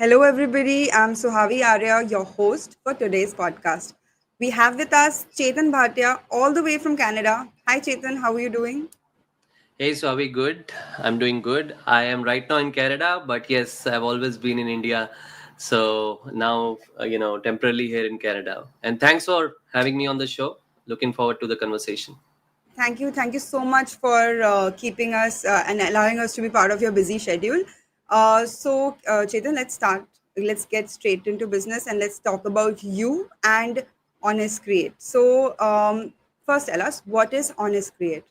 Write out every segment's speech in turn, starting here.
Hello, everybody. I'm Suhavi Arya, your host for today's podcast. We have with us Chetan Bhatia, all the way from Canada. Hi, Chetan. How are you doing? Hey, Swavi, good. I'm doing good. I am right now in Canada, but yes, I've always been in India. So now, temporarily here in Canada. And thanks for having me on the show. Looking forward to the conversation. Thank you. Thank you so much for keeping us and allowing us to be part of your busy schedule. Chetan, let's start. Let's get straight into business and let's talk about you and Honest Create. First, tell us what is Honest Create?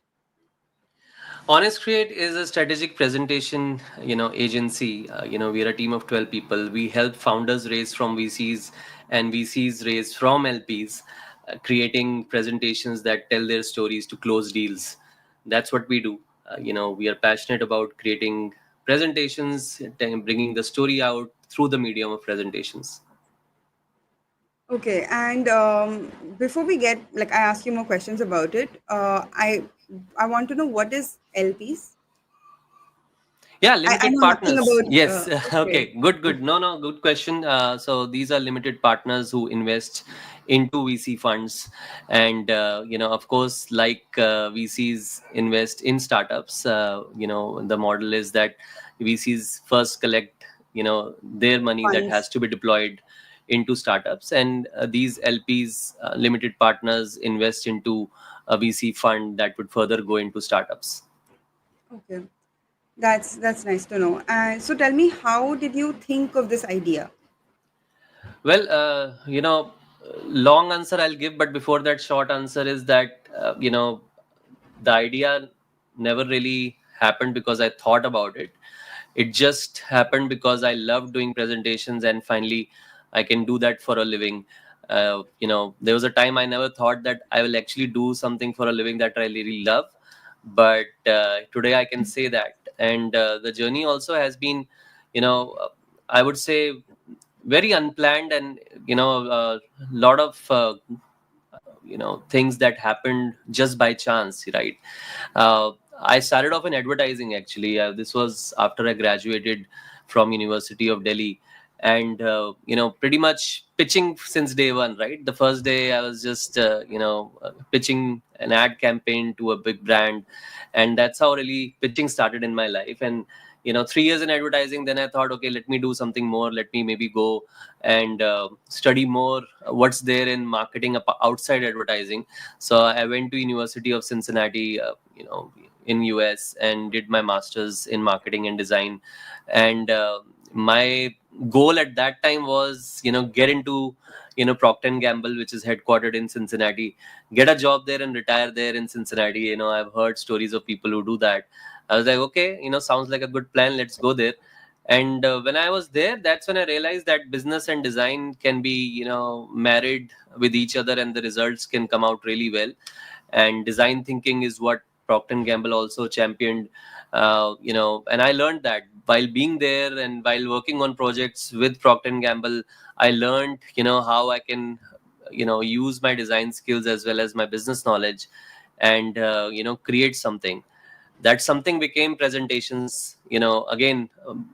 Honest Create is a strategic presentation, agency. We are a team of 12 people. We help founders raise from VCs and VCs raise from LPs, creating presentations that tell their stories to close deals. That's what we do. We are passionate about creating presentations, bringing the story out through the medium of presentations. Okay, and before we get like I ask you more questions about it, I want to know what is LPs. Yeah, I limited know nothing partners. about. Yes. Okay, Okay. Good. Good. No. No. Good question. So these are limited partners who invest into VC funds, and of course, like VCs invest in startups. The model is that VCs first collect their money that has funds. to be deployed into startups, and these LPs, limited partners, invest into a VC fund that would further go into startups. Okay, that's nice to know. And so, tell me, how did you think of this idea? Well, long answer I'll give, but before that, short answer is that, the idea never really happened because I thought about it. It just happened because I love doing presentations and finally I can do that for a living. There was a time I never thought that I will actually do something for a living that I really love. But today I can say that. And the journey also has been, I would say, very unplanned, and a lot of things that happened just by chance, right? I started off in advertising, actually. This was after I graduated from University of Delhi, and pretty much pitching since day one, right? The first day I was just pitching an ad campaign to a big brand, and that's how really pitching started in my life. And 3 years in advertising, then I thought, okay, let me do something more. Let me maybe go and study more what's there in marketing outside advertising. So I went to University of Cincinnati, in US, and did my masters in marketing and design. And my goal at that time was get into Procter and Gamble, which is headquartered in Cincinnati, get a job there and retire there in Cincinnati. I've heard stories of people who do that. I was like, okay, sounds like a good plan, let's go there. And when I was there, that's when I realized that business and design can be married with each other, and the results can come out really well. And design thinking is what Procter and Gamble also championed. And I learned that while being there and while working on projects with Procter and Gamble. I learned how I can use my design skills as well as my business knowledge, and create something. That something became presentations. Again,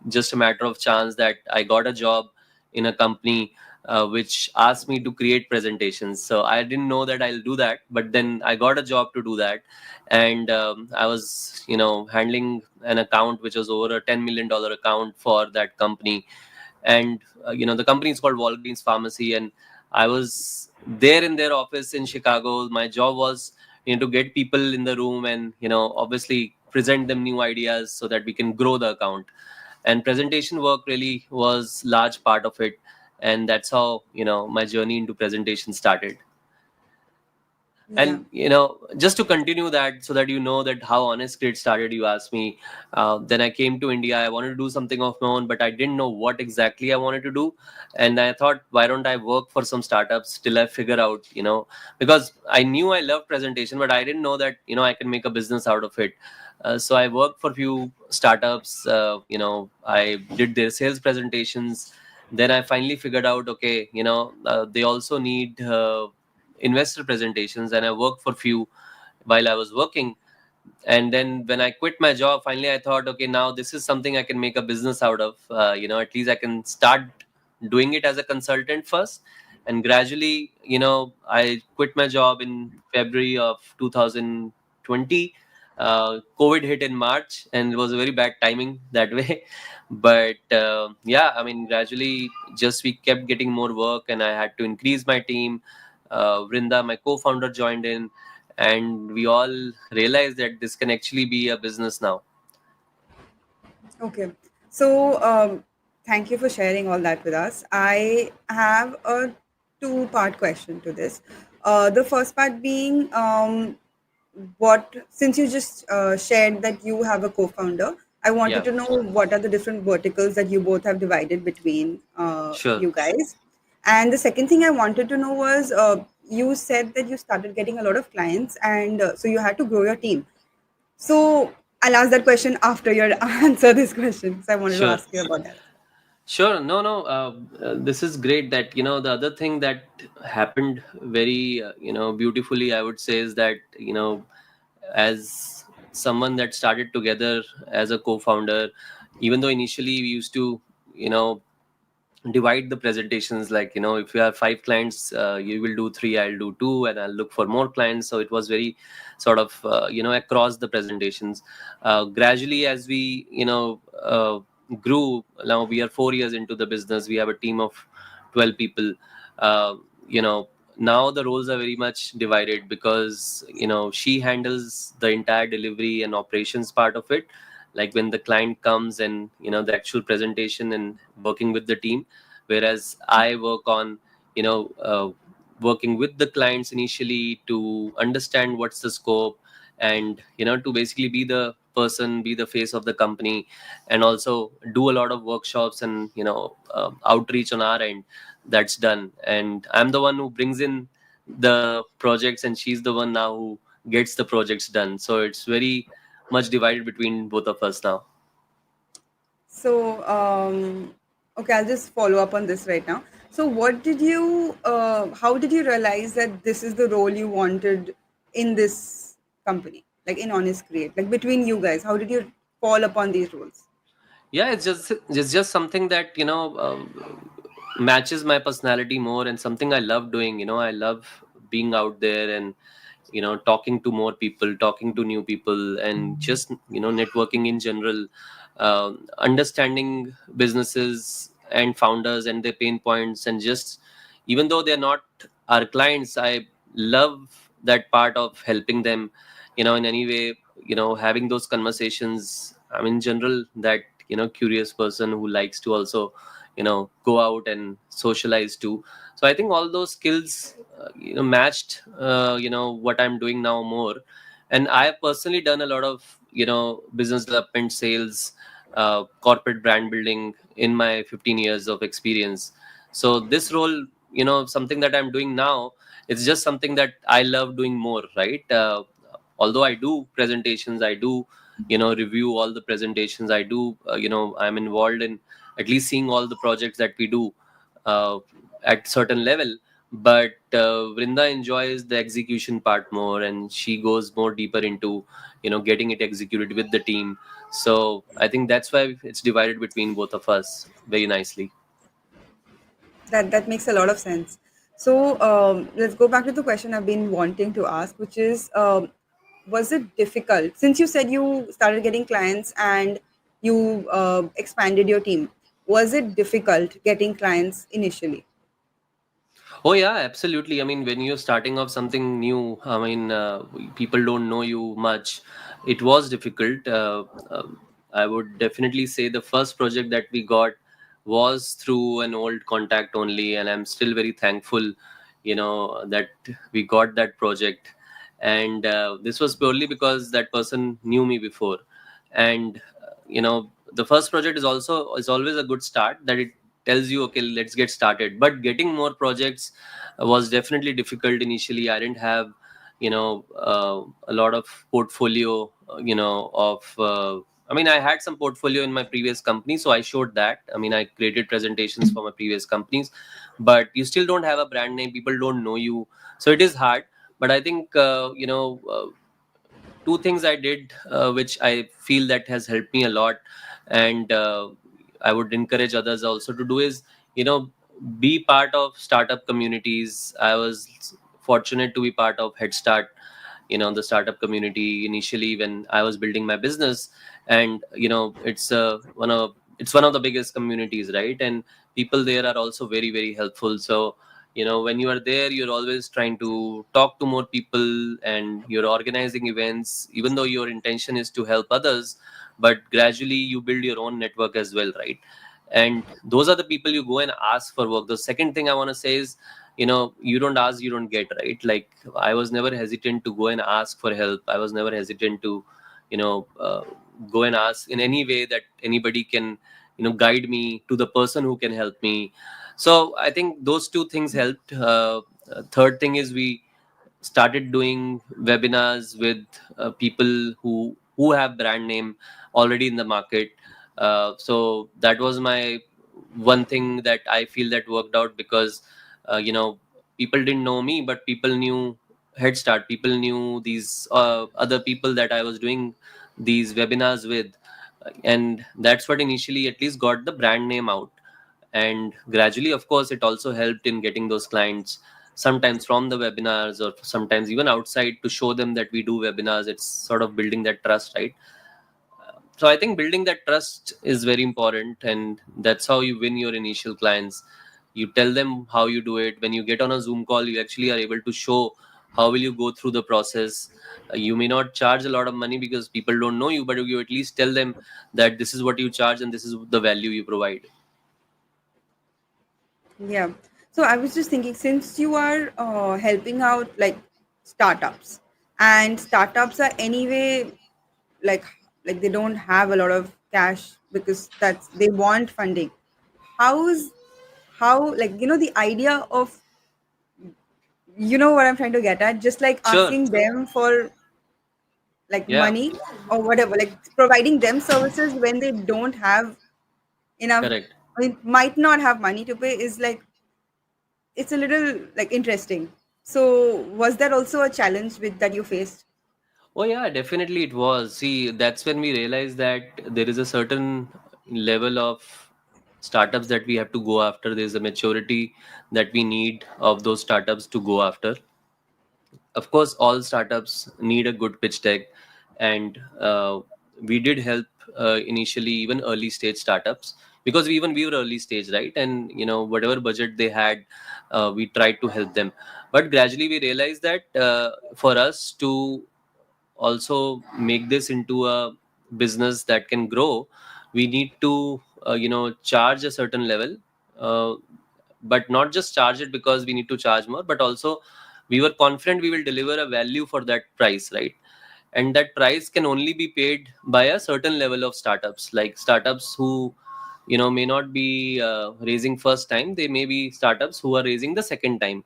just a matter of chance that I got a job in a company which asked me to create presentations. So I didn't know that I'll do that, but then I got a job to do that. And I was handling an account which was over a $10 million account for that company. And the company is called Walgreens Pharmacy, and I was there in their office in Chicago. My job was to get people in the room and obviously present them new ideas so that we can grow the account. And presentation work really was large part of it, and that's how my journey into presentation started. Yeah. And just to continue that, so that you know that how honest grid started, you asked me. Then I came to India. I wanted to do something of my own, but I didn't know what exactly I wanted to do. And I thought, why don't I work for some startups till I figure out, because I knew I loved presentation, but I didn't know that I can make a business out of it. So I worked for a few startups. I did their sales presentations. Then I finally figured out, okay, they also need investor presentations, and I worked for few while I was working. And then when I quit my job, finally I thought, okay, now this is something I can make a business out of. At least I can start doing it as a consultant first, and gradually, I quit my job in February of 2020. COVID hit in March, and it was a very bad timing that way. But yeah, I mean, gradually, just we kept getting more work, and I had to increase my team. Vrinda, my co-founder, joined in, and we all realized that this can actually be a business now. Okay. So, thank you for sharing all that with us. I have a two-part question to this. The first part being, since you just shared that you have a co-founder, I wanted Yeah, to know what are the different verticals that you both have divided between sure. you guys. And the second thing I wanted to know was, you said that you started getting a lot of clients, and so you had to grow your team. So I'll ask that question after you answer this question. So I wanted to Sure. ask you about that. Sure. No, no. This is great. That the other thing that happened very beautifully, I would say, is that as someone that started together as a co-founder, even though initially we used to you know divide the presentations, like if you have five clients, you will do three, I'll do two, and I'll look for more clients. So it was very sort of across the presentations. Gradually, as we grew, now we are 4 years into the business, we have a team of 12 people. uh, you know now the roles are very much divided, because she handles the entire delivery and operations part of it, like when the client comes, and the actual presentation and working with the team. Whereas I work on you know uh, working with the clients initially to understand what's the scope, and to basically be the person, be the face of the company, and also do a lot of workshops and outreach on our end. That's done, and I'm the one who brings in the projects, and she's the one now who gets the projects done. So it's very much divided between both of us now. So, okay, I'll just follow up on this right now. So, how did you realize that this is the role you wanted in this company, like in Honest Create, like between you guys? How did you fall upon these roles? Yeah, it's just something that matches my personality more, and something I love doing. I love being out there, and talking to more people, talking to new people, and just networking in general. Understanding businesses and founders and their pain points, and just, even though they're not our clients, I love that part of helping them in any way, having those conversations. I'm in general that curious person who likes to also go out and socialize too. So I think all those skills matched what I'm doing now more. And I have personally done a lot of business development, sales, corporate brand building in my 15 years of experience. So this role, something that I'm doing now, it's just something that I love doing more, right? Although I do presentations, I do review all the presentations, I do I'm involved in at least seeing all the projects that we do uh, at certain level. But Vrinda enjoys the execution part more, and she goes more deeper into getting it executed with the team. So I think that's why it's divided between both of us very nicely. That makes a lot of sense. So let's go back to the question I've been wanting to ask, which is, was it difficult since you said you started getting clients and you expanded your team? Was it difficult getting clients initially? Oh yeah, absolutely. I mean, when you're starting off something new, I mean, people don't know you much. It was difficult. I would definitely say the first project that we got was through an old contact only, and I'm still very thankful. that we got that project. And this was purely because that person knew me before. And the first project is always a good start, that it tells you, okay, let's get started. But getting more projects was definitely difficult initially. I didn't have a lot of portfolio, of I mean, I had some portfolio in my previous company, so I showed that. I mean, I created presentations for my previous companies, but you still don't have a brand name. People don't know you, so it is hard. But I think two things I did, which I feel that has helped me a lot, and I would encourage others also to do, is be part of startup communities. I was fortunate to be part of Head Start, the startup community initially when I was building my business. And it's one of the biggest communities, right? And people there are also very, very helpful. So when you are there, you're always trying to talk to more people, and you're organizing events, even though your intention is to help others. But gradually you build your own network as well, right? And those are the people you go and ask for work. The second thing I want to say is, you don't ask, you don't get, right? Like, I was never hesitant to go and ask for help. I was never hesitant to you know uh, go and ask in any way that anybody can guide me to the person who can help me. So I think those two things helped. Third thing is, we started doing webinars with people who have brand name already in the market. So that was my one thing that I feel that worked out, because people didn't know me, but people knew Head Start. People knew these other people that I was doing these webinars with, and that's what initially at least got the brand name out. And gradually, of course, it also helped in getting those clients, sometimes from the webinars or sometimes even outside, to show them that we do webinars. It's sort of building that trust, right? So I think building that trust is very important, and that's how you win your initial clients. You tell them how you do it. When you get on a Zoom call, you actually are able to show how will you go through the process. You may not charge a lot of money because people don't know you, but you at least tell them that this is what you charge and this is the value you provide. Yeah. So I was just thinking, since you are helping out like startups, and startups are anyway like they don't have a lot of cash because that's they want funding. How's how like the idea of what I'm trying to get at, just like Sure. asking them for like Yeah. money or whatever, like providing them services when they don't have enough, Correct. I mean, might not have money to pay, is like it's a little like interesting. So was that also a challenge with that you faced? Oh yeah, definitely it was. See, that's when we realized that there is a certain level of startups that we have to go after. There's a maturity that we need of those startups to go after. Of course, all startups need a good pitch deck, and we did help initially even early stage startups, because we were early stage, right? And whatever budget they had, we tried to help them. But gradually we realized that for us to also make this into a business that can grow, we need to charge a certain level, uh, but not just charge it because we need to charge more, but also we were confident we will deliver a value for that price, right? And that price can only be paid by a certain level of startups, like startups who may not be raising first time. They may be startups who are raising the second time.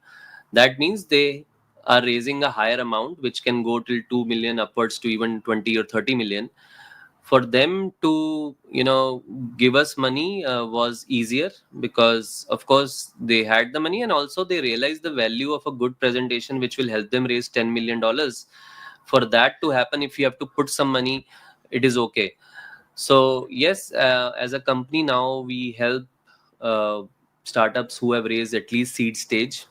That means they are raising a higher amount, which can go till 2 million upwards to even 20 or 30 million. For them to give us money was easier, because of course they had the money, and also they realized the value of a good presentation which will help them raise $10 million. For that to happen, if you have to put some money, it is okay. So yes, as a company now, we help uh, startups who have raised at least seed stage,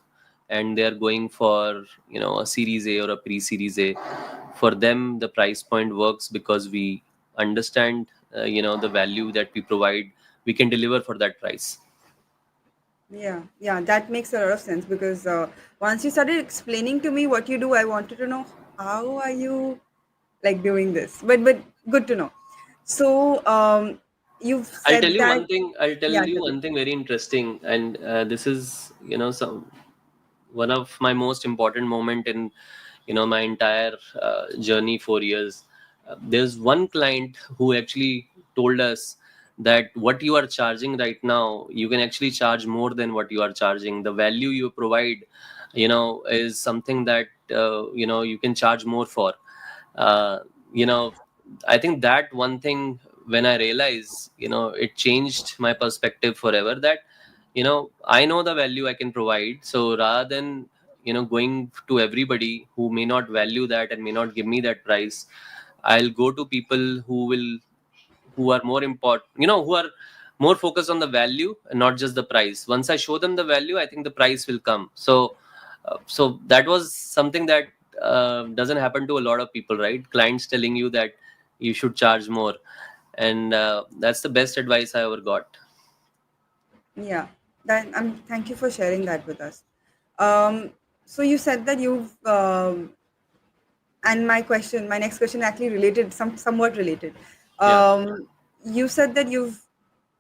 and they are going for a series A or a pre-series A. For them, the price point works because we understand the value that we provide. We can deliver for that price. Yeah, yeah, that makes a lot of sense because once you started explaining to me what you do, I wanted to know how are you like doing this. But good to know. So you've I'll tell said you that. one thing. I'll tell Yeah, you tell me. one thing very interesting, and this is some. one of my most important moment in my entire journey, 4 years. There's one client who actually told us that what you are charging right now, you can actually charge more than what you are charging. The value you provide, is something that you can charge more for. uh, you know I think that one thing, when I realized, it changed my perspective forever, that I know the value I can provide. So rather than going to everybody who may not value that and may not give me that price, I'll go to people who are more important, who are more focused on the value and not just the price. Once I show them the value, I think the price will come. So that was something that doesn't happen to a lot of people, right? Clients telling you that you should charge more, and that's the best advice I ever got. Yeah, that thank you for sharing that with us. Um, so you said that you've and my next question actually related, somewhat related. Yeah, You said that you've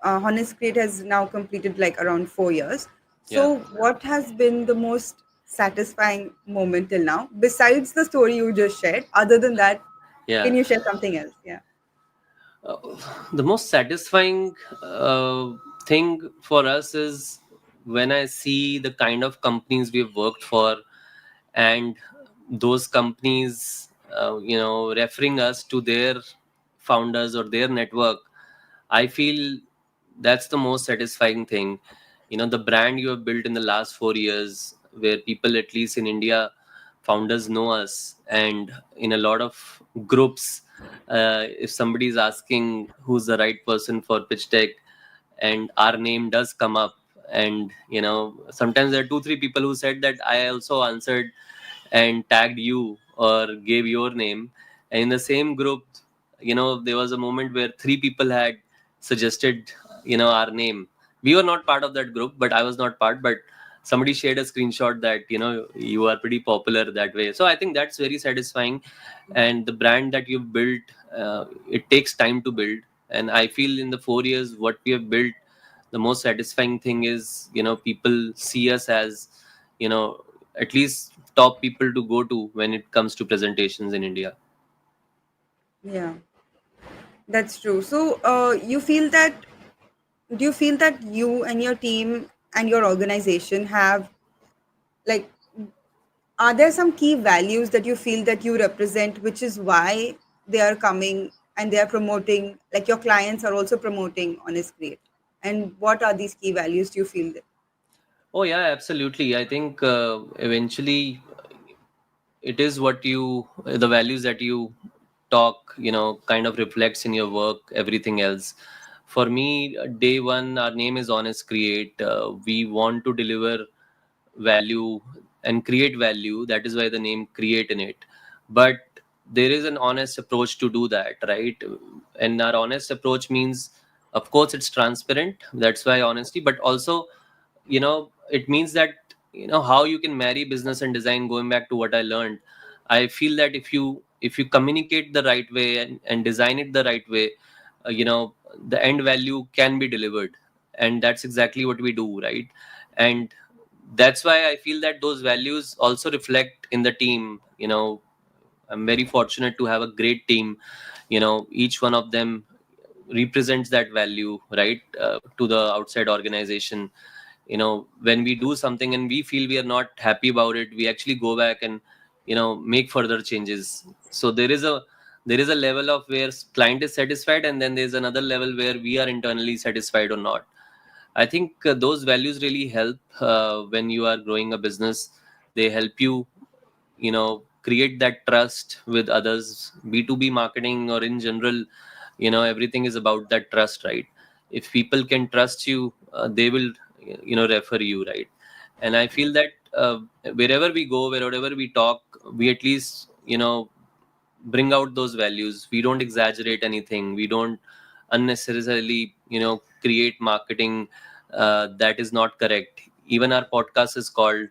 Honest Create has now completed like around 4 years. yeah, So what has been the most satisfying moment till now, besides the story you just shared? Other than that, yeah. can you share something else? Yeah. Uh, the most satisfying thing for us is when I see the kind of companies we've worked for, and those companies referring us to their founders or their network. I feel that's the most satisfying thing. The brand you have built in the last 4 years, where people, at least in India, founders know us, and in a lot of groups, if somebody is asking who's the right person for pitch deck, and our name does come up, and sometimes there are 2 3 people who said that I also answered and tagged you or gave your name. And in the same group, there was a moment where 3 people had suggested our name. We were not part of that group, but I was not part, but somebody shared a screenshot that you are pretty popular that way. So I think that's very satisfying. And the brand that you've built, it takes time to build. And I feel in the 4 years what we have built, the most satisfying thing is people see us as you know at least top people to go to when it comes to presentations in India. Yeah, that's true. So, do you feel that you and your team and your organization have, like, are there some key values that you feel that you represent, which is why they are coming and they are promoting, like your clients are also promoting Honest Create? And what are these key values do you feel that? Oh yeah, absolutely. I think eventually it is what you the values that you talk kind of reflects in your work, everything else. For me, day one, our name is Honest Create. We want to deliver value and create value. That is why the name Create in it. But there is an honest approach to do that, right? And our honest approach means, of course, it's transparent. That's why honesty, but also it means that how you can marry business and design. Going back to what I learned, I feel that if you communicate the right way and design it the right way, the end value can be delivered. And that's exactly what we do, right? And that's why I feel that those values also reflect in the team. I'm very fortunate to have a great team. Each one of them represents that value, right, to the outside organization. When we do something and we feel we are not happy about it, we actually go back and make further changes. So there is a level of where client is satisfied, and then there's another level where we are internally satisfied or not. I think those values really help when you are growing a business. They help you create that trust with others. B2B marketing, or in general, everything is about that trust, right? If people can trust you, they will refer you, right? And I feel that wherever we go, wherever we talk, we at least bring out those values. We don't exaggerate anything. We don't unnecessarily create marketing that is not correct. Even our podcast is called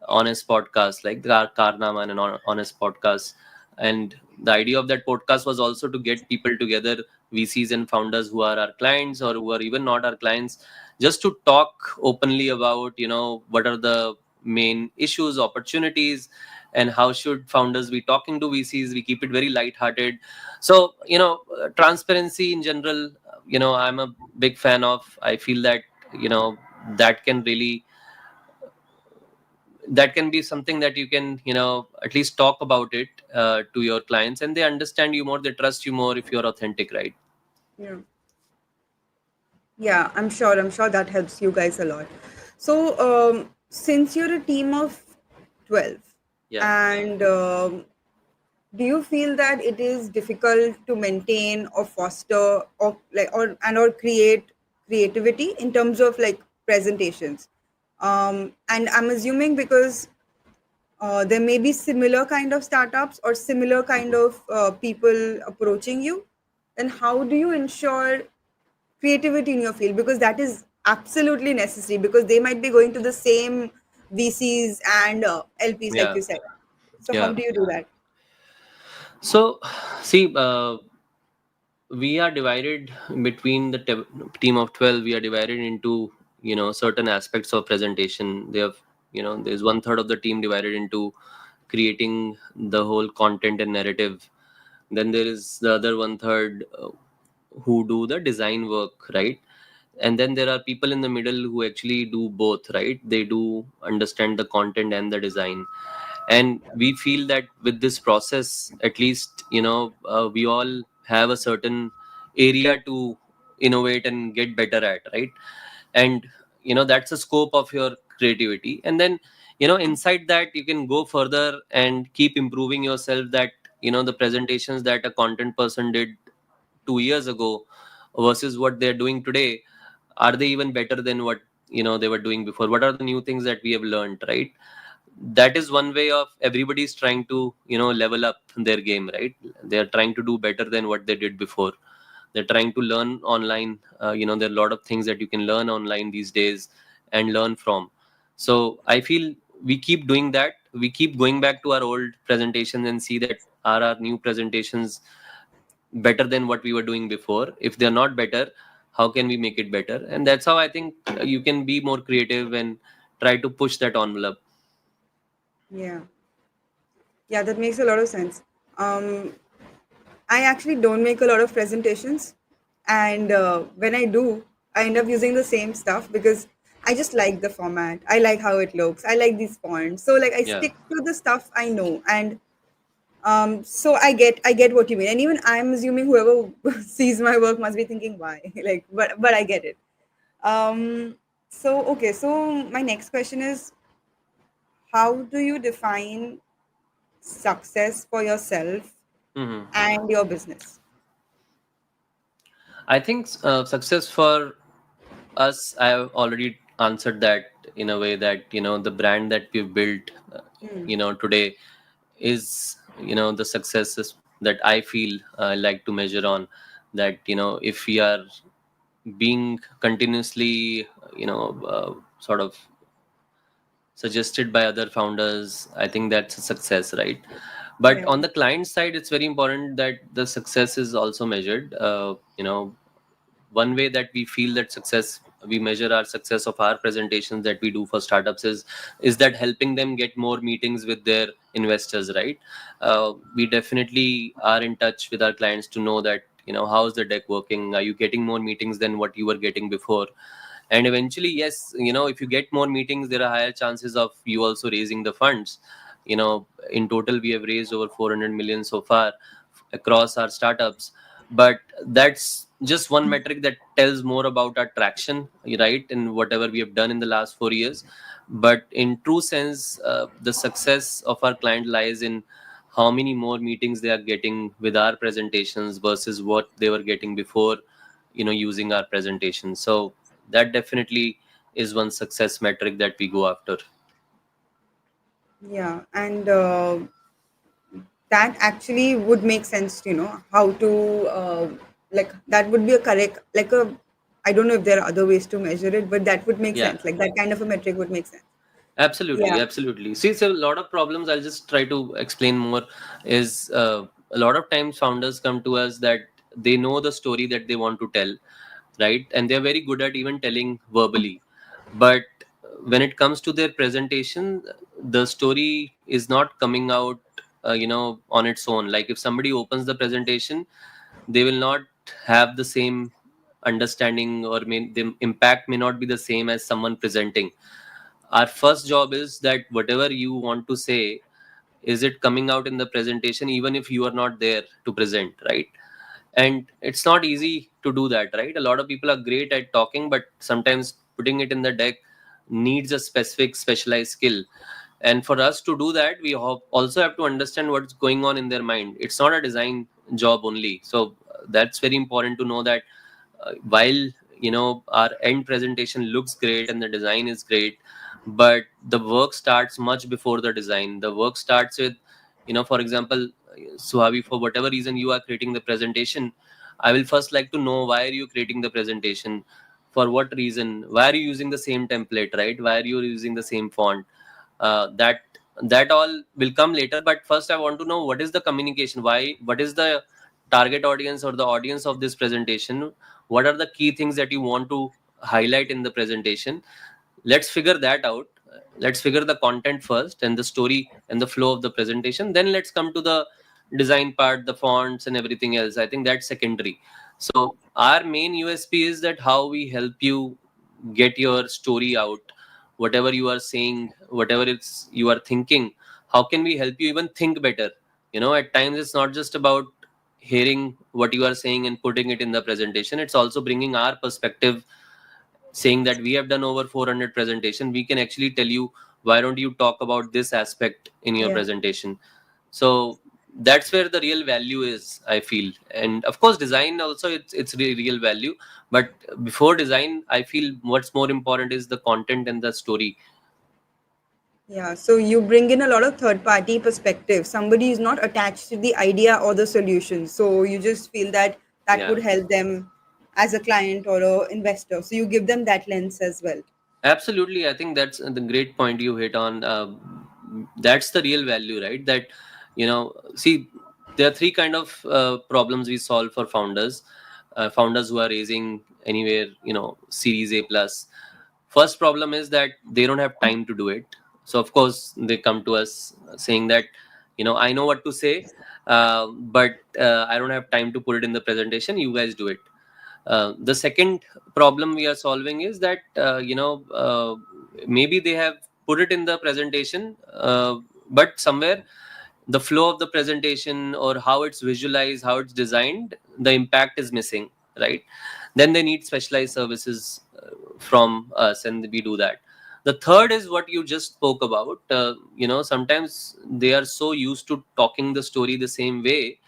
Honest Podcast, like the Karnama and an Honest Podcast. And the idea of that podcast was also to get people together, VCs and founders who are our clients or who are even not our clients, just to talk openly about what are the main issues, opportunities, and how should founders be talking to VCs. We keep it very light-hearted. So, transparency in general, I'm a big fan of. I feel that, that can really, that can be something that you can, at least talk about it to your clients, and they understand you more, they trust you more if you're authentic, right? Yeah. Yeah, I'm sure that helps you guys a lot. So, since you're a team of 12, Yeah. and do you feel that it is difficult to maintain or foster or create creativity in terms of like presentations? And I'm assuming because there may be similar kind of startups or similar kind of people approaching you, then how do you ensure creativity in your field, because that is absolutely necessary, because they might be going to the same VCs and LPs like Yeah. you said. So how Yeah. do you do that? So, see, we are divided between the team of 12. We are divided into, certain aspects of presentation. They have, there's one third of the team divided into creating the whole content and narrative. Then there is the other one third who do the design work, right? And then there are people in the middle who actually do both, right? They do understand the content and the design. And we feel that with this process, at least, we all have a certain area to innovate and get better at, right? And that's the scope of your creativity. And then, inside that, you can go further and keep improving yourself, that the presentations that a content person did 2 years ago versus what they're doing today, are they even better than what they were doing before? What are the new things that we have learned, right? That is one way of everybody's trying to level up their game, right? They're trying to do better than what they did before. They're trying to learn online. There are a lot of things that you can learn online these days and learn from. So I feel we keep doing that. We keep going back to our old presentations and see that are our new presentations better than what we were doing before. If they're not better, how can we make it better? And that's how I think you can be more creative and try to push that envelope. Yeah, yeah, that makes a lot of sense. um, I actually don't make a lot of presentations, and when I do, I end up using the same stuff because I just like the format. I like how it looks. I like these fonts. So like I Yeah. stick to the stuff I know, and so I get what you mean. And even I'm assuming whoever sees my work must be thinking why, like, but I get it. So okay, so my next question is, how do you define success for yourself Hmm. and your business? I think success for us, I have already answered that in a way that the brand that we've built, today is the successes that I feel like to measure on. That if we are being continuously sort of suggested by other founders, I think that's a success, right? But Yeah. on the client side, it's very important that the success is also measured. One way that we feel that success, we measure our success of our presentations that we do for startups, is that helping them get more meetings with their investors, right? We definitely are in touch with our clients to know that how's the deck working, are you getting more meetings than what you were getting before? And eventually, yes, if you get more meetings, there are higher chances of you also raising the funds. In total we have raised over 400 million so far across our startups. But that's just one metric that tells more about our traction, right, and whatever we have done in the last 4 years. But in true sense, the success of our client lies in how many more meetings they are getting with our presentations versus what they were getting before using our presentation. So that definitely is one success metric that we go after. Yeah, and that actually would make sense, how to like that would be a correct, like a, I don't know if there are other ways to measure it, but that would make Yeah. sense. Like that kind of a metric would make sense. Absolutely, Yeah. absolutely. See, so a lot of problems, I'll just try to explain more, is a lot of times founders come to us that they know the story that they want to tell, right? And they're very good at even telling verbally. But when it comes to their presentation, the story is not coming out, on its own. Like if somebody opens the presentation, they will not have the same understanding, or the impact may not be the same as someone presenting. Our first job is that whatever you want to say, is it coming out in the presentation, even if you are not there to present, right? And it's not easy to do that, right? A lot of people are great at talking, but sometimes putting it in the deck needs a specific specialized skill. And for us to do that, we also have to understand what's going on in their mind. It's not a design job only. So that's very important to know that while our end presentation looks great and the design is great, but the work starts much before the design. The work starts with, for example, Suhavi, for whatever reason you are creating the presentation, I will first like to know, why are you creating the presentation, for what reason, why are you using the same template, right? Why are you using the same font? That all will come later, but first I want to know, what is the communication, what is the target audience or the audience of this presentation, what are the key things that you want to highlight in the presentation. Let's figure that out. Let's figure the content first and the story and the flow of the presentation, then let's come to the design part, the fonts and everything else. I think that's secondary. So our main USP is that how we help you get your story out, whatever you are saying, whatever it's you are thinking, how can we help you even think better. At times it's not just about hearing what you are saying and putting it in the presentation, it's also bringing our perspective, saying that we have done over 400 presentation, we can actually tell you, why don't you talk about this aspect in your Yeah. presentation. So that's where the real value is, I feel. And of course design also, it's real value, but before design, I feel what's more important is the content and the story. Yeah, so you bring in a lot of third party perspective. Somebody is not attached to the idea or the solution. So you just feel that that Yeah, would help them as a client or a investor. So you give them that lens as well. absolutely. I think that's the great point you hit on. That's the real value, right? That, see, there are three kind of problems we solve for founders. Founders who are raising anywhere, Series A plus. First problem is that they don't have time to do it. So of course they come to us saying that, I know what to say, but I don't have time to put it in the presentation. You guys do it. The second problem we are solving is that, maybe they have put it in the presentation, but somewhere the flow of the presentation, or how it's visualized, how it's designed, the impact is missing, right? Then they need specialized services from us, and we do that. The third is what you just spoke about. Sometimes they are so used to talking the story the same way,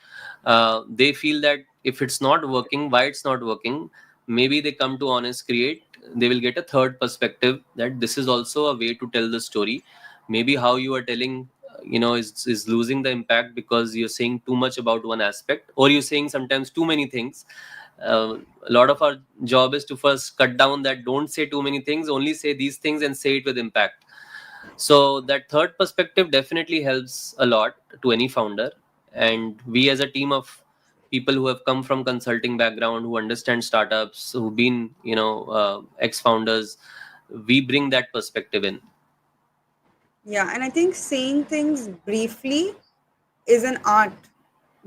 they feel that if it's not working, why it's not working. Maybe they come to Honest Create, they will get a third perspective, that this is also a way to tell the story. Maybe how you are telling, is losing the impact because you're saying too much about one aspect, or you're saying sometimes too many things. A lot of our job is to first cut down that, don't say too many things, only say these things and say it with impact. So that third perspective definitely helps a lot to any founder. And we as a team of people who have come from consulting background, who understand startups, who've been, ex founders, we bring that perspective in. Yeah, and I think saying things briefly is an art.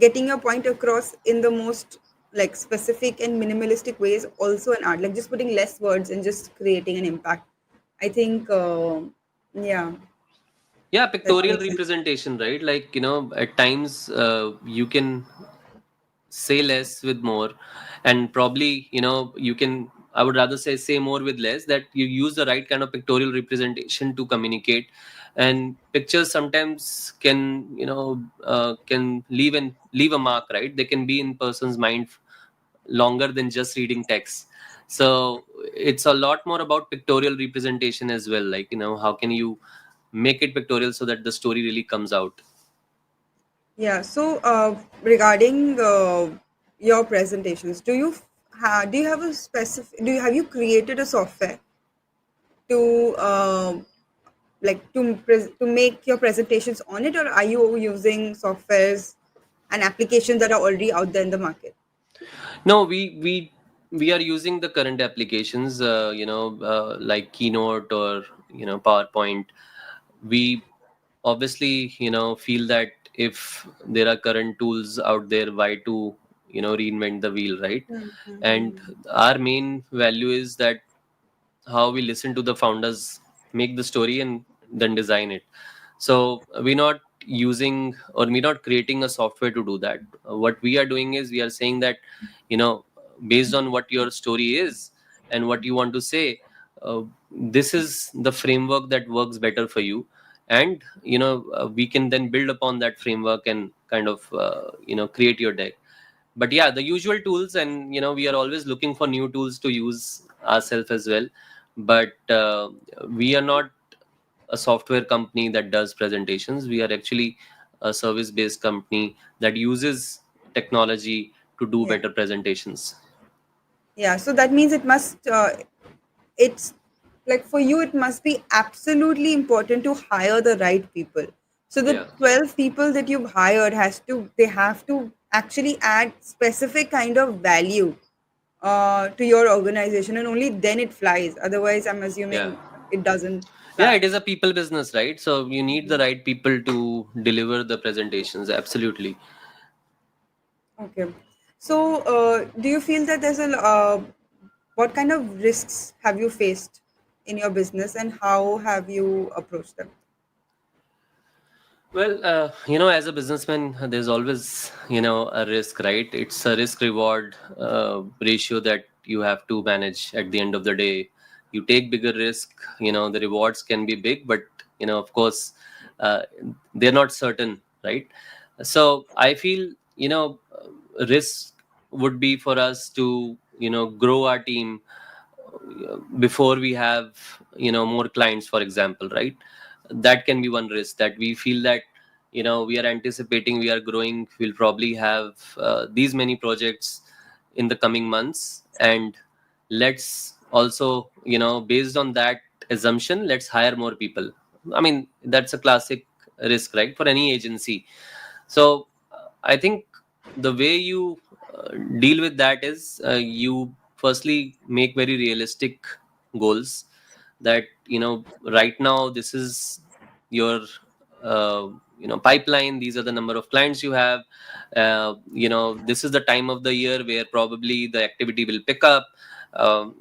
Getting your point across in the most like specific and minimalistic way is also an art. Like just putting less words and just creating an impact. I think, yeah, Yeah, that pictorial makes sense. representation, right? Like, at times you can say less with more, and probably, you can, I would rather say more with less, that you use the right kind of pictorial representation to communicate. And pictures sometimes can, can leave a mark, right? They can be in person's mind longer than just reading text. So it's a lot more about pictorial representation as well. Like, how can you make it pictorial so that the story really comes out. Yeah. So, regarding your presentations, do you have a specific? Have you created a software to to make your presentations on it, or are you using softwares and applications that are already out there in the market? No, we are using the current applications, like Keynote or PowerPoint. We obviously feel that if there are current tools out there, why to reinvent the wheel, right? And Mm-hmm. our main value is that how we listen to the founders, make the story, and then design it. So we're not using, or we're not creating a software to do that. What we are doing is we are saying that, you know based on what your story is and what you want to say, this is the framework that works better for you. And we can then build upon that framework and kind of create your deck. But yeah, the usual tools, and we are always looking for new tools to use ourselves as well. But we are not a software company that does presentations. We are actually a service based company that uses technology to do Yeah. better presentations. Yeah. So that means it's like for you, it must be absolutely important to hire the right people. So the Yeah. 12 people that you've hired they have to actually add specific kind of value to your organization, and only then it flies. Otherwise, I'm Yeah. assuming it doesn't Yeah, fly. it is a people business, right? So you need the right people to deliver the presentations. Absolutely. Okay. So, do you feel that what kind of risks have you faced in your business, and how have you approached them? Well, as a businessman, there's always, a risk, right? It's a risk reward ratio that you have to manage at the end of the day. You take bigger risk, the rewards can be big, but, of course, uh, they're not certain, right? So I feel, risk would be for us to, grow our team before we have more clients, for example, right? That can be one risk, that we feel that we are anticipating, we are growing, we'll probably have these many projects in the coming months. And let's also, based on that assumption, let's hire more people. I mean, that's a classic risk, right, for any agency. So I think the way you deal with that is, you firstly make very realistic goals, that right now this is your pipeline, these are the number of clients you have. This is the time of the year where probably the activity will pick up.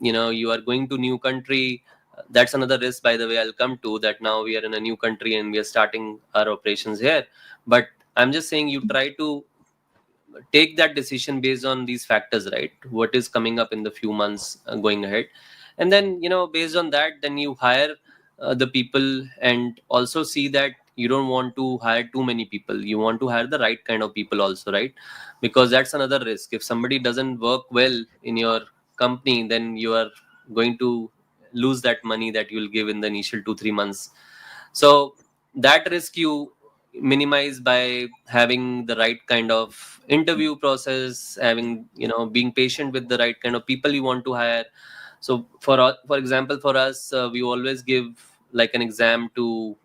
You are going to new country. That's another risk, by the way, I'll come to that. Now we are in a new country and we are starting our operations here. But I'm just saying, you try to take that decision based on these factors, right? What is coming up in the few months going ahead. And then based on that, then you hire the people, and also see that you don't want to hire too many people, you want to hire the right kind of people also, right? Because that's another risk. If somebody doesn't work well in your company, then you are going to lose that money that you'll give in the initial 2 3 months. So that risk you minimize by having the right kind of interview process, having being patient with the right kind of people you want to hire. So for example, for us, we always give like an exam to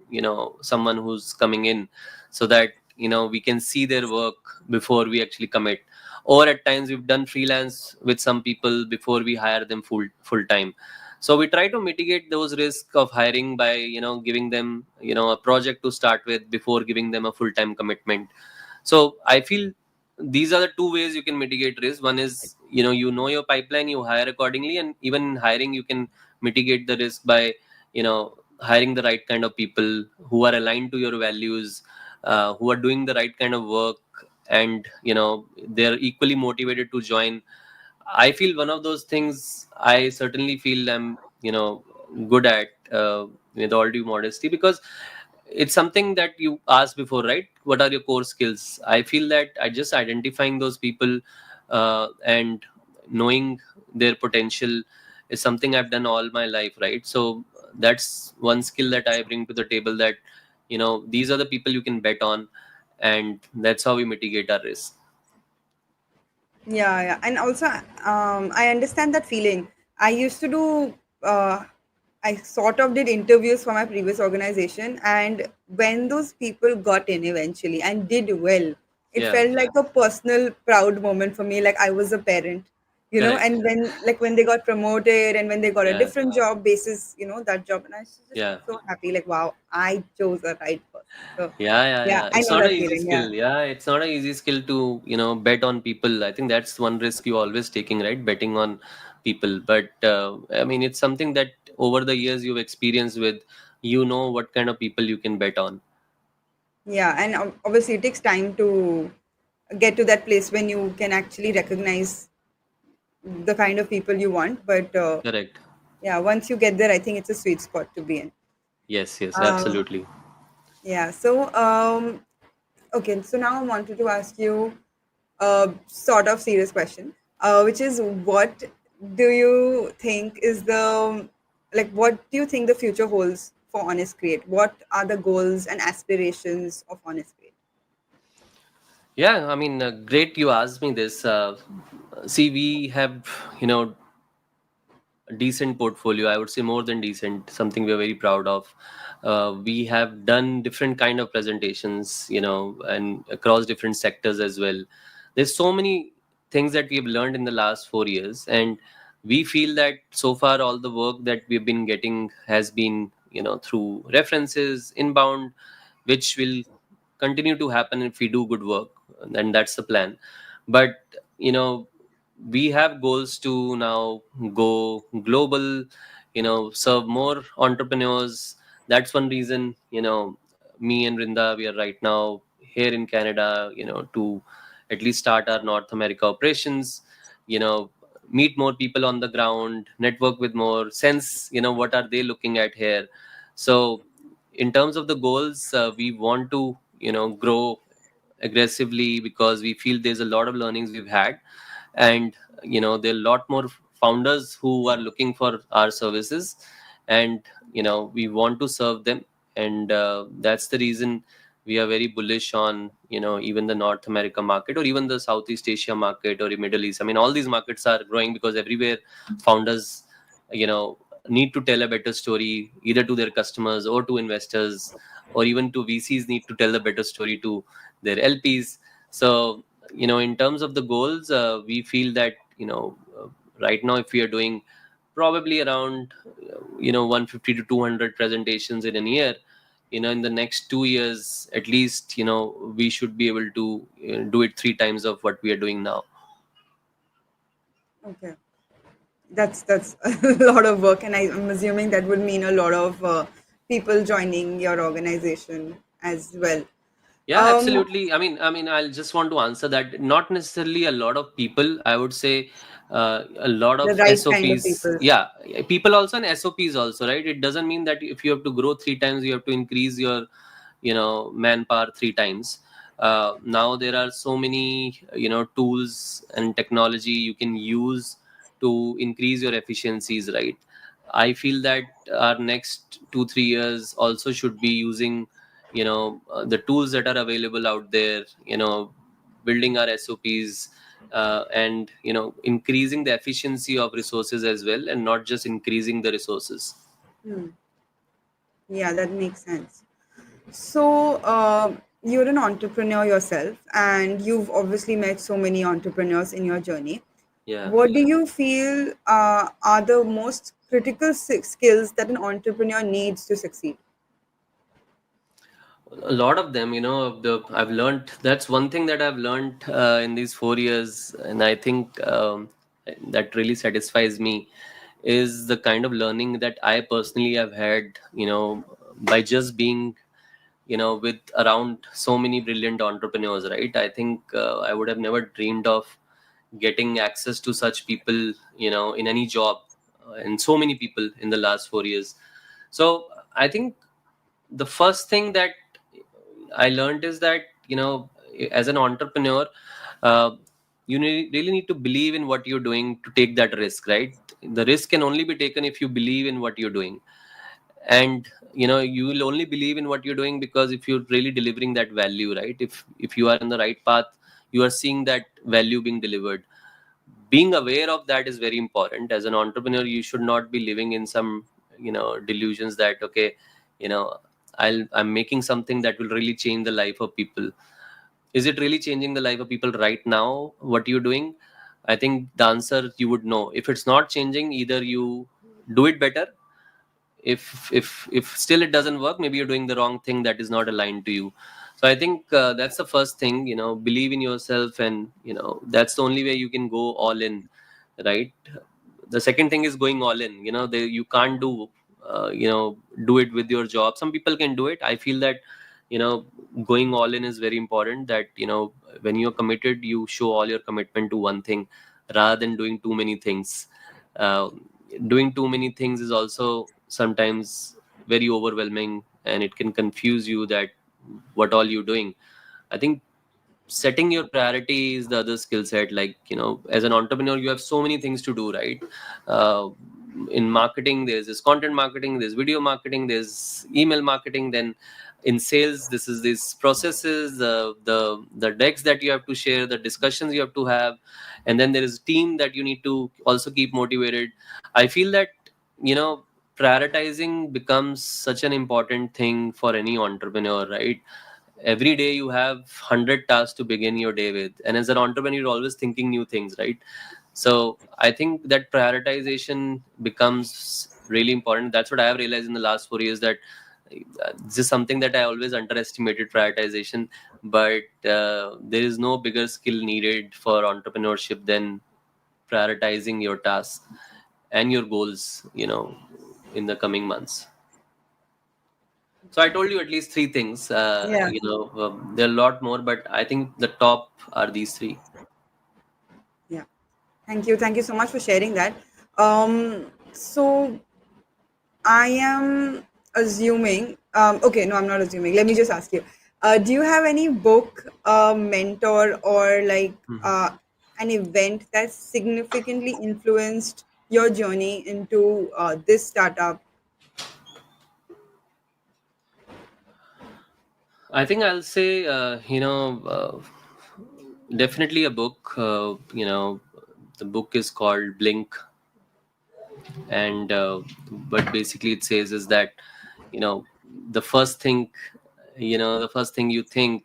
someone who's coming in, so that we can see their work before we actually commit. Or at times we've done freelance with some people before we hire them full time. So we try to mitigate those risks of hiring by giving them a project to start with before giving them a full time commitment. So I feel these are the two ways you can mitigate risk. One is your pipeline, you hire accordingly, and even in hiring you can mitigate the risk by hiring the right kind of people who are aligned to your values, who are doing the right kind of work, and they're equally motivated to join. I feel one of those things I certainly feel I'm good at, with all due modesty, because it's something that you asked before, right? What are your core skills? I feel that I just identifying those people and knowing their potential is something I've done all my life, right? So that's one skill that I bring to the table, that these are the people you can bet on, and that's how we mitigate our risk. Yeah, yeah. And also, I understand that feeling. I used to do, I sort of did interviews for my previous organization. And when those people got in eventually and did well, it Yeah. felt like a personal proud moment for me, like I was a parent. Correct. and when they got promoted and when they got a Yeah. different job basis, that job, and I was just Yeah. so happy, like, wow, I chose the right person. So Yeah, yeah, yeah, yeah. I It's know not an that easy feeling. Yeah. skill. Yeah, it's not an easy skill to, bet on people. I think that's one risk you always taking, right? Betting on people. But I mean, it's something that over the years you've experienced with, what kind of people you can bet on. Yeah, and obviously it takes time to get to that place when you can actually recognize the kind of people you want. But Correct. yeah, once you get there, I think it's a sweet spot to be in. Yes, yes, Um, absolutely. yeah. So okay. So now I wanted to ask you a sort of serious question, which is, what do you think is the what do you think the future holds for Honest Create? What are the goals and aspirations of Honest Create? Yeah, I mean, great you asked me this. See, we have, you know, a decent portfolio. I would say more than decent, something we're very proud of. We have done different kind of presentations, and across different sectors as well. There's so many things that we've learned in the last 4 years, and we feel that so far all the work that we've been getting has been, through references, inbound, which will continue to happen if we do good work, and that's the plan. But you know we have goals to now go global, serve more entrepreneurs. That's one reason, me and Rinda, we are right now here in Canada, to at least start our North America operations, you know meet more people on the ground, network with more, sense, what are they looking at here. So in terms of the goals, we want to, grow aggressively, because we feel there's a lot of learnings we've had, and there are a lot more founders who are looking for our services, and we want to serve them. And that's the reason we are very bullish on, even the North America market, or even the Southeast Asia market, or the Middle East. I mean, all these markets are growing because everywhere founders, you know need to tell a better story, either to their customers or to investors, or even to VCs, need to tell a better story to their LPs. So in terms of the goals, we feel that, right now, if we are doing probably around 150 to 200 presentations in a year, in the next 2 years at least, we should be able to do it 3 times of what we are doing now. Okay, that's a lot of work, and I'm assuming that would mean a lot of people joining your organization as well. Yeah, Um, absolutely. I mean, I'll just want to answer that. Not necessarily a lot of people. I would say a lot the of right kind of SOPs. people. Yeah, people also, and SOPs also, right? It doesn't mean that if you have to grow 3 times, you have to increase your, manpower 3 times. Now there are so many, tools and technology you can use to increase your efficiencies, right? I feel that our next 2 3 years also should be using, the tools that are available out there, building our SOPs, and increasing the efficiency of resources as well, and not just increasing the resources. Hmm. Yeah, that makes sense. So, you're an entrepreneur yourself, and you've obviously met so many entrepreneurs in your journey. Yeah, What do you feel are the most critical skills that an entrepreneur needs to succeed? a lot of them, I've learned. That's one thing that I've learned in these 4 years, and I think that really satisfies me, is the kind of learning that I personally have had, by just being, with around so many brilliant entrepreneurs, right? I think I would have never dreamed of getting access to such people, in any job, and so many people in the last 4 years. So I think the first thing that I learned is that, as an entrepreneur, uh, really need to believe in what you're doing to take that risk, right? The risk can only be taken if you believe in what you're doing. And you will only believe in what you're doing because if you're really delivering that value, right? If you are in the right path, you are seeing that value being delivered. Being aware of that is very important. As an entrepreneur, you should not be living in some, delusions that, okay, you know I'm making something that will really change the life of people. Is it really changing the life of people right now, what you're doing? I think the answer you would know. If it's not changing, either you do it better. If still it doesn't work, maybe you're doing the wrong thing that is not aligned to you. So I think that's the first thing. Believe in yourself, and that's the only way you can go all in, right? The second thing is going all in. You can't do it with your job. Some people can do it. I feel that going all in is very important. That when you're committed, you show all your commitment to one thing rather than doing too many things. uh, Doing too many things is also sometimes very overwhelming, and it can confuse you that what all you're doing. I think setting your priority is the other skill set. Like, as an entrepreneur, you have so many things to do, right? uh, in marketing, there's this content marketing, there's video marketing, there's email marketing. Then in sales, this is these processes, the decks that you have to share, the discussions you have to have, and then there is a team that you need to also keep motivated. I feel that prioritizing becomes such an important thing for any entrepreneur, right? Every day you have 100 tasks to begin your day with, and as an entrepreneur, you're always thinking new things, right? So I think that prioritization becomes really important. That's what I have realized in the last 4 years, that this is something that I always underestimated, prioritization. But there is no bigger skill needed for entrepreneurship than prioritizing your tasks and your goals, in the coming months. So I told you at least three things. Yeah, There are a lot more, but I think the top are these three. yeah. Thank you so much for sharing that. So I am assuming. Okay, no, I'm not assuming. Let me just ask you. Do you have any book, mentor, or like Mhm. an event that significantly influenced your journey into this startup? I think I'll say, definitely a book. The book is called Blink, and what basically it says is that, the first thing, the first thing you think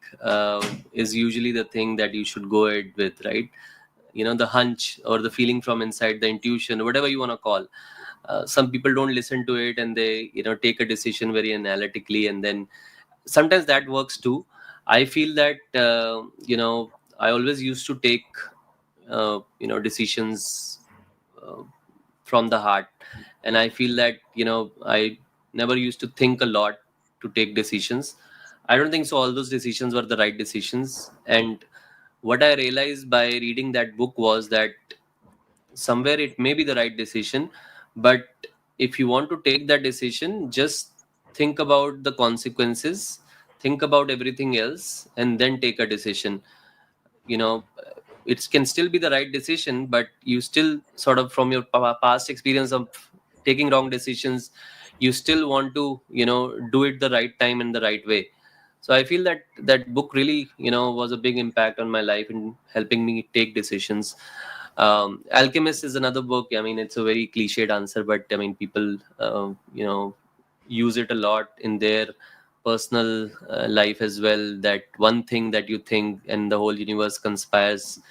is usually the thing that you should go ahead with, right? The hunch or the feeling from inside, the intuition, whatever you want to call. Some people don't listen to it, and they take a decision very analytically, and then sometimes that works too. I feel that I always used to take decisions uh, from the heart, and I feel that I never used to think a lot to take decisions. I don't think so all those decisions were the right decisions. And what I realized by reading that book was that somewhere it may be the right decision, but if you want to take that decision, just think about the consequences, think about everything else, and then take a decision. you know it can still be the right decision, but you still sort of, from your past experience of taking wrong decisions, you still want to do it the right time and the right way. So I feel that that book really was a big impact on my life in helping me take decisions. Alchemist is another book. I mean, it's a very cliched answer, but I mean, people use it a lot in their personal life as well. That one thing that you think, and the whole universe conspires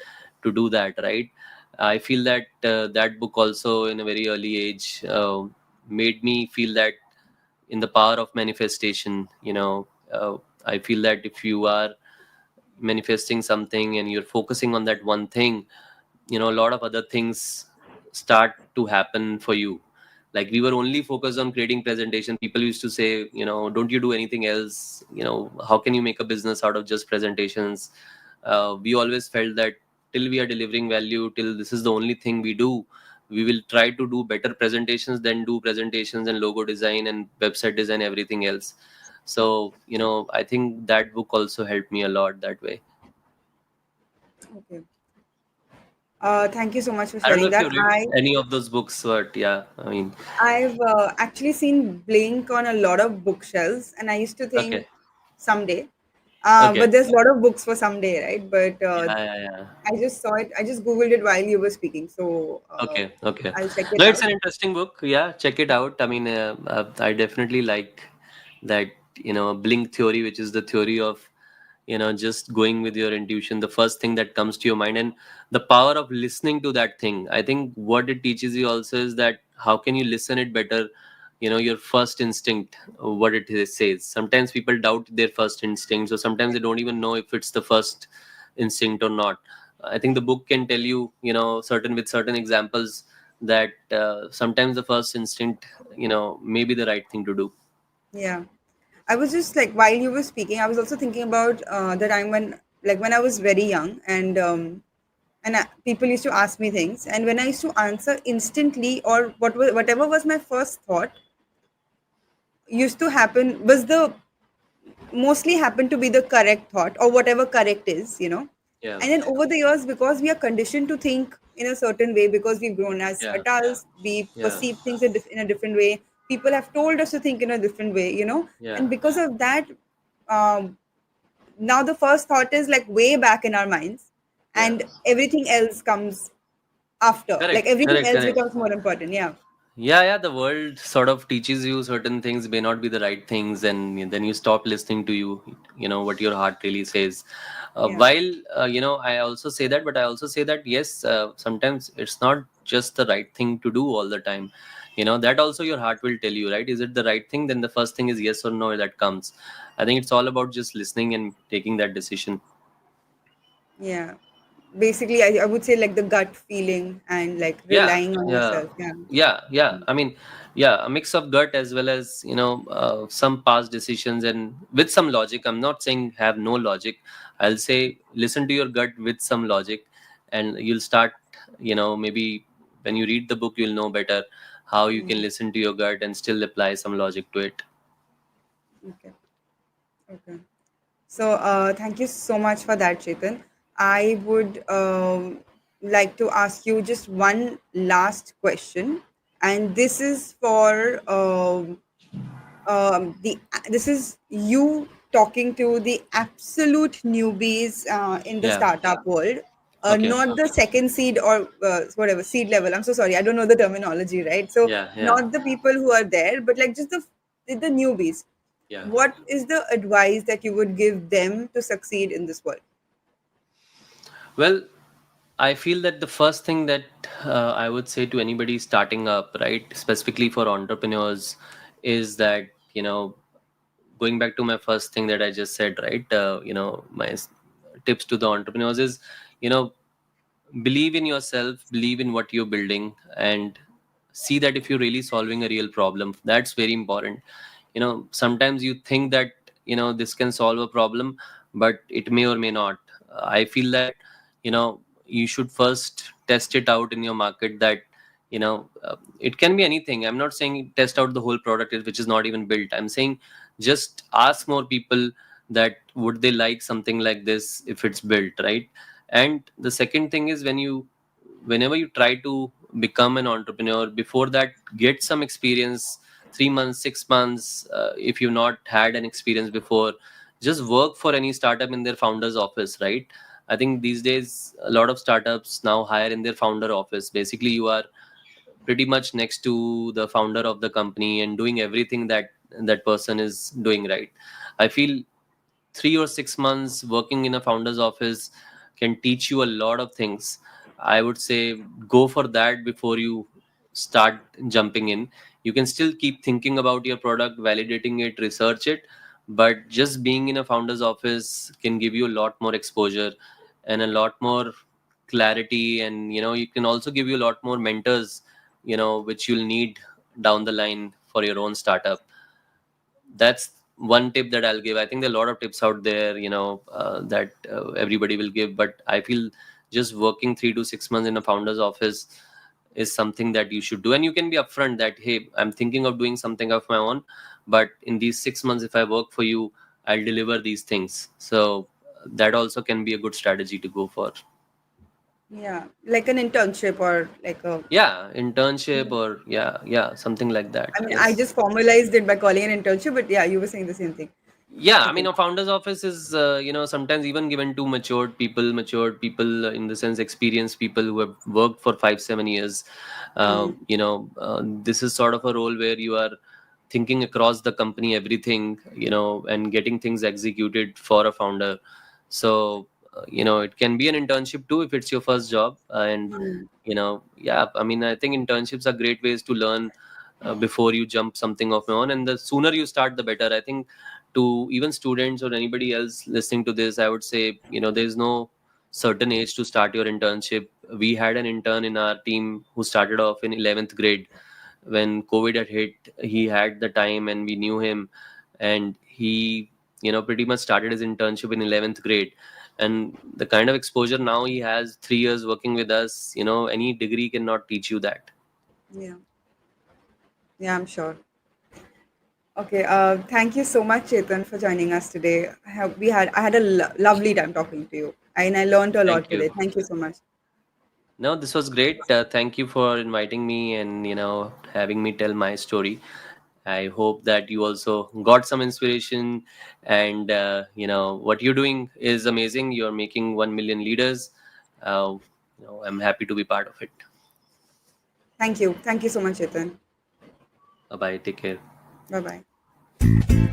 to do that, right? I feel that that book also, in a very early age, made me feel that in the power of manifestation. I feel that if you are manifesting something and you're focusing on that one thing, a lot of other things start to happen for you. Like, we were only focused on creating presentation. People used to say, don't you do anything else? How can you make a business out of just presentations? We always felt that till we are delivering value, till this is the only thing we do, we will try to do better presentations than do presentations and logo design and website design, everything else. So I think that book also helped me a lot that way. Okay. Thank you so much for I don't know sharing if that. you read any of those books, but yeah, I mean. I've actually seen Blink on a lot of bookshelves, and I used to think Okay. someday. Okay. But there's a lot of books for someday, right? But Yeah, yeah, yeah. I just saw it. I just googled it while you were speaking, so Okay, okay. I'll check it No, it's out. an interesting book. Yeah, check it out. I mean, I definitely like that, blink theory, which is the theory of, just going with your intuition, the first thing that comes to your mind, and the power of listening to that thing. I think what it teaches you also is that how can you listen it better, your first instinct, what says. Sometimes people doubt their first instincts, or sometimes they don't even know if it's the first instinct or not. I think the book can tell you, certain examples, that sometimes the first instinct, may be the right thing to do. Yeah. I was just like, while you were speaking, I was also thinking about the time when, like, when I was very young, and people used to ask me things, and when I used to answer instantly, or whatever was my first thought, used to happen was the mostly happen to be the correct thought, or whatever correct is, Yeah, and then over the years, because we are conditioned to think in a certain way, because we've grown as yeah, adults, we yeah, perceive things in a different way, people have told us to think in a different way, yeah, and because of that, um, now the first thought is like way back in our minds, yeah. and everything else comes after, like Correct, everything correct, else correct. becomes more important. Yeah. Yeah, the world sort of teaches you certain things may not be the right things, and then you stop listening to what your heart really says. Yeah. While I also say that, but I also say that yes, sometimes it's not just the right thing to do all the time. That also your heart will tell you, right? Is it the right thing? Then the first thing is yes or no that comes. I think it's all about just listening and taking that decision. Yeah. Basically, I would say like the gut feeling and like Yeah, relying on yeah, yourself. Yeah. yeah. I mean, yeah, a mix of gut as well as some past decisions and with some logic. I'm not saying have no logic. I'll say listen to your gut with some logic, and you'll start. Maybe when you read the book, you'll know better how you can Mm. listen to your gut and still apply some logic to it. Okay. Okay. So, thank you so much for that, Chetan. I would like to ask you just one last question, and this is for the this is you talking to the absolute newbies in the Yeah. startup world, Okay. not the second seed or whatever seed level. I'm so sorry, I don't know the terminology, right? So Yeah. Yeah. not the people who are there, but like just the newbies. Yeah. What is the advice that you would give them to succeed in this world? Well, I feel that the first thing that I would say to anybody starting up, right, specifically for entrepreneurs, is that, going back to my first thing that I just said, right, my tips to the entrepreneurs is, you know, believe in yourself, believe in what you're building, and see that if you're really solving a real problem. That's very important. Sometimes you think that this can solve a problem, but it may or may not. I feel that you should first test it out in your market, that it can be anything. I'm not saying test out the whole product which is not even built. I'm saying just ask more people that would they like something like this if it's built, right? And the second thing is, whenever you try to become an entrepreneur, before that, get some experience, 3 months, 6 months, if you've not had an experience before. Just work for any startup in their founder's office, right? I think these days a lot of startups now hire in their founder office. Basically, you are pretty much next to the founder of the company and doing everything that that person is doing, right? I feel 3 or 6 months working in a founder's office can teach you a lot of things. I would say go for that before you start jumping in. You can still keep thinking about your product, validating it, research it, but just being in a founder's office can give you a lot more exposure and a lot more clarity. And you can also give you a lot more mentors, which you'll need down the line for your own startup. That's one tip that I'll give. I think there are a lot of tips out there, that everybody will give, but I feel just working 3 to 6 months in a founder's office is something that you should do. And you can be upfront that, hey, I'm thinking of doing something of my own, but in these 6 months, if I work for you, I'll deliver these things. So that also can be a good strategy to go for. Yeah, like an internship or like a. Yeah, internship, or yeah, something like that. I mean, I Yes. just formalized it by calling an internship, but yeah, you were saying the same thing. Yeah, I mean, Okay. a founder's office is sometimes even given to matured people, in the sense experienced people who have worked for 5 7 years. Hmm. This is sort of a role where you are thinking across the company, everything, and getting things executed for a founder. So, it can be an internship too if it's your first job. And, Mm. yeah, I mean, I think internships are great ways to learn before you jump something of your own. And the sooner you start, the better. I think to even students or anybody else listening to this, I would say, there's no certain age to start your internship. We had an intern in our team who started off in 11th grade. When COVID had hit, he had the time and we knew him, and he, pretty much started his internship in 11th grade. And the kind of exposure now he has, 3 years working with us, any degree cannot teach you that. Yeah, yeah, I'm sure. Okay, thank you so much, Chetan, for joining us today. I had a lovely time talking to you, and I learned a Thank lot you. today. Thank you so much. No, this was great. Thank you for inviting me and having me tell my story. I hope that you also got some inspiration, and what you're doing is amazing. You're making 1 million leaders. Uh, I'm happy to be part of it. Thank you so much, Chetan. Bye bye. Take care. Bye bye.